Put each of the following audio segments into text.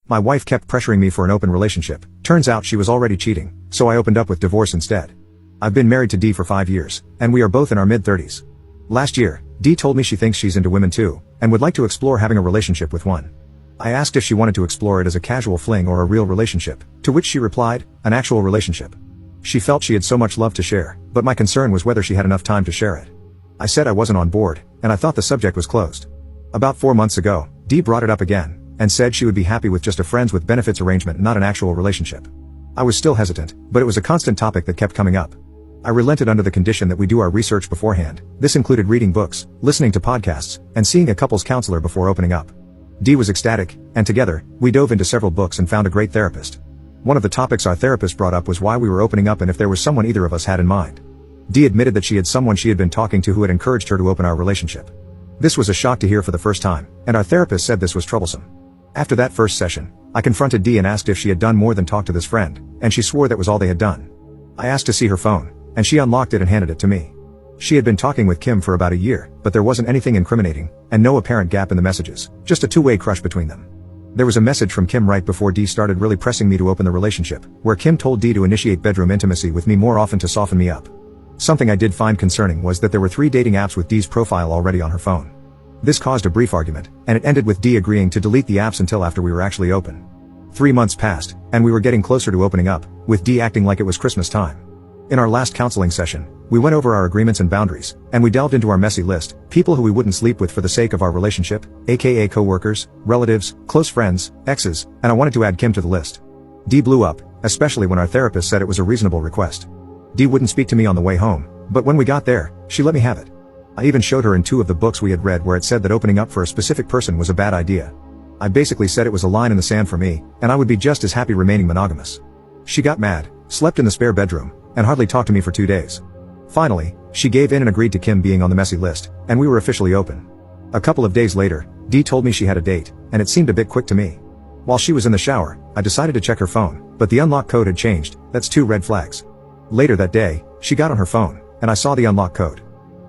My wife kept pressuring me for an open relationship. Turns out she was already cheating, so I opened up with divorce instead. I've been married to Dee for 5 years, and we are both in our mid-30s. Last year, Dee told me she thinks she's into women too, and would like to explore having a relationship with one. I asked if she wanted to explore it as a casual fling or a real relationship, to which she replied, an actual relationship. She felt she had so much love to share, but my concern was whether she had enough time to share it. I said I wasn't on board, and I thought the subject was closed. About 4 months ago, Dee brought it up again, and said she would be happy with just a friends with benefits arrangement, not an actual relationship. I was still hesitant, but it was a constant topic that kept coming up. I relented under the condition that we do our research beforehand. This included reading books, listening to podcasts, and seeing a couples counselor before opening up. Dee was ecstatic, and together, we dove into several books and found a great therapist. One of the topics our therapist brought up was why we were opening up and if there was someone either of us had in mind. Dee admitted that she had someone she had been talking to who had encouraged her to open our relationship. This was a shock to hear for the first time, and our therapist said this was troublesome. After that first session, I confronted Dee and asked if she had done more than talk to this friend, and she swore that was all they had done. I asked to see her phone, and she unlocked it and handed it to me. She had been talking with Kim for about a year, but there wasn't anything incriminating, and no apparent gap in the messages, just a two-way crush between them. There was a message from Kim right before Dee started really pressing me to open the relationship, where Kim told Dee to initiate bedroom intimacy with me more often to soften me up. Something I did find concerning was that there were 3 dating apps with Dee's profile already on her phone. This caused a brief argument, and it ended with Dee agreeing to delete the apps until after we were actually open. 3 months passed, and we were getting closer to opening up, with Dee acting like it was Christmas time. In our last counseling session, we went over our agreements and boundaries, and we delved into our messy list, people who we wouldn't sleep with for the sake of our relationship, aka co-workers, relatives, close friends, exes, and I wanted to add Kim to the list. Dee blew up, especially when our therapist said it was a reasonable request. Dee wouldn't speak to me on the way home, but when we got there, she let me have it. I even showed her in 2 of the books we had read where it said that opening up for a specific person was a bad idea. I basically said it was a line in the sand for me, and I would be just as happy remaining monogamous. She got mad, slept in the spare bedroom, and hardly talked to me for 2 days. Finally, she gave in and agreed to Kim being on the messy list, and we were officially open. A couple of days later, Dee told me she had a date, and it seemed a bit quick to me. While she was in the shower, I decided to check her phone, but the unlock code had changed. That's 2 red flags. Later that day, she got on her phone, and I saw the unlock code.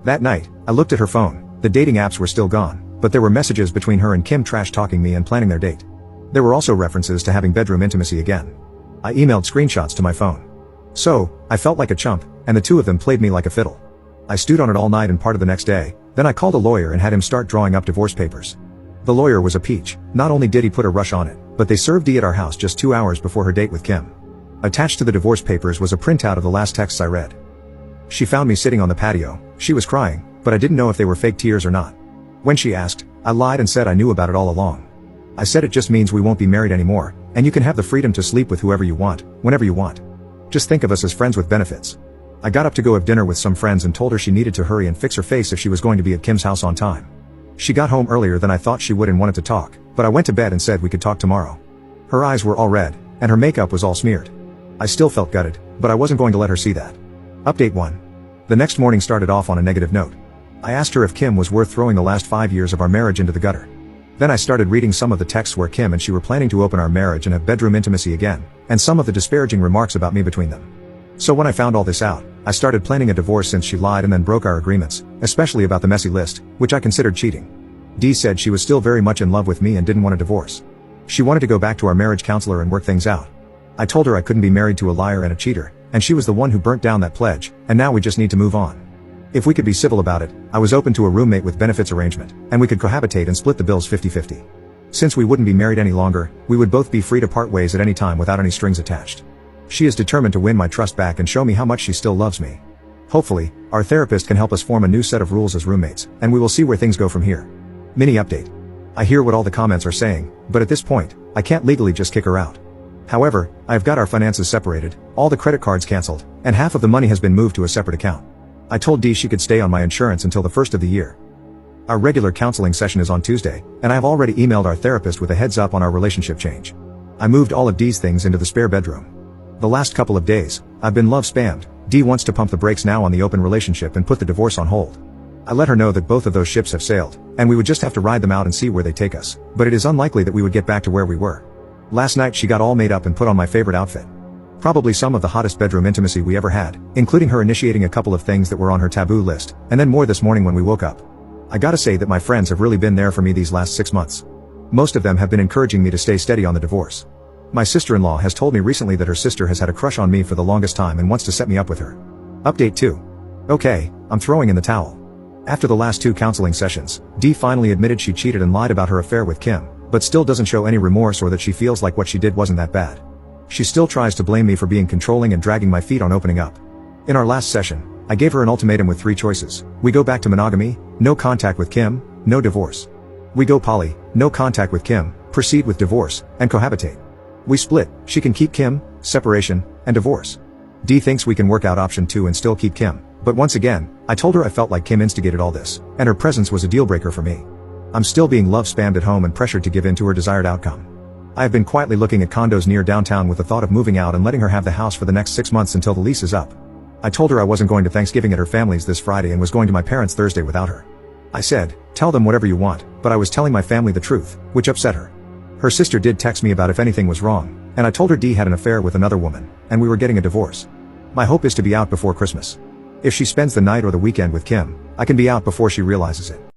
That night, I looked at her phone. The dating apps were still gone, but there were messages between her and Kim trash-talking me and planning their date. There were also references to having bedroom intimacy again. I emailed screenshots to my phone. So, I felt like a chump, and the 2 of them played me like a fiddle. I stewed on it all night and part of the next day, then I called a lawyer and had him start drawing up divorce papers. The lawyer was a peach. Not only did he put a rush on it, but they served Dee at our house just 2 hours before her date with Kim. Attached to the divorce papers was a printout of the last texts I read. She found me sitting on the patio. She was crying, but I didn't know if they were fake tears or not. When she asked, I lied and said I knew about it all along. I said it just means we won't be married anymore, and you can have the freedom to sleep with whoever you want, whenever you want. Just think of us as friends with benefits. I got up to go have dinner with some friends and told her she needed to hurry and fix her face if she was going to be at Kim's house on time. She got home earlier than I thought she would and wanted to talk, but I went to bed and said we could talk tomorrow. Her eyes were all red, and her makeup was all smeared. I still felt gutted, but I wasn't going to let her see that. Update 1. The next morning started off on a negative note. I asked her if Kim was worth throwing the last 5 years of our marriage into the gutter. Then I started reading some of the texts where Kim and she were planning to open our marriage and have bedroom intimacy again, and some of the disparaging remarks about me between them. So when I found all this out, I started planning a divorce since she lied and then broke our agreements, especially about the messy list, which I considered cheating. Dee said she was still very much in love with me and didn't want a divorce. She wanted to go back to our marriage counselor and work things out. I told her I couldn't be married to a liar and a cheater, and she was the one who burnt down that pledge, and now we just need to move on. If we could be civil about it, I was open to a roommate with benefits arrangement, and we could cohabitate and split the bills 50-50. Since we wouldn't be married any longer, we would both be free to part ways at any time without any strings attached. She is determined to win my trust back and show me how much she still loves me. Hopefully, our therapist can help us form a new set of rules as roommates, and we will see where things go from here. Mini update. I hear what all the comments are saying, but at this point, I can't legally just kick her out. However, I've got our finances separated, all the credit cards cancelled, and half of the money has been moved to a separate account. I told Dee she could stay on my insurance until the first of the year. Our regular counseling session is on Tuesday, and I have already emailed our therapist with a heads up on our relationship change. I moved all of Dee's things into the spare bedroom. The last couple of days, I've been love spammed. Dee wants to pump the brakes now on the open relationship and put the divorce on hold. I let her know that both of those ships have sailed, and we would just have to ride them out and see where they take us, but it is unlikely that we would get back to where we were. Last night she got all made up and put on my favorite outfit. Probably some of the hottest bedroom intimacy we ever had, including her initiating a couple of things that were on her taboo list, and then more this morning when we woke up. I gotta say that my friends have really been there for me these last 6 months. Most of them have been encouraging me to stay steady on the divorce. My sister-in-law has told me recently that her sister has had a crush on me for the longest time and wants to set me up with her. Update 2. Okay, I'm throwing in the towel. After the last 2 counseling sessions, Dee finally admitted she cheated and lied about her affair with Kim, but still doesn't show any remorse or that she feels like what she did wasn't that bad. She still tries to blame me for being controlling and dragging my feet on opening up. In our last session, I gave her an ultimatum with 3 choices. We go back to monogamy, no contact with Kim, no divorce. We go poly, no contact with Kim, proceed with divorce, and cohabitate. We split, she can keep Kim, separation, and divorce. Dee thinks we can work out option 2 and still keep Kim, but once again, I told her I felt like Kim instigated all this, and her presence was a deal breaker for me. I'm still being love spammed at home and pressured to give in to her desired outcome. I have been quietly looking at condos near downtown with the thought of moving out and letting her have the house for the next 6 months until the lease is up. I told her I wasn't going to Thanksgiving at her family's this Friday and was going to my parents Thursday without her. I said, tell them whatever you want, but I was telling my family the truth, which upset her. Her sister did text me about if anything was wrong, and I told her Dee had an affair with another woman, and we were getting a divorce. My hope is to be out before Christmas. If she spends the night or the weekend with Kim, I can be out before she realizes it.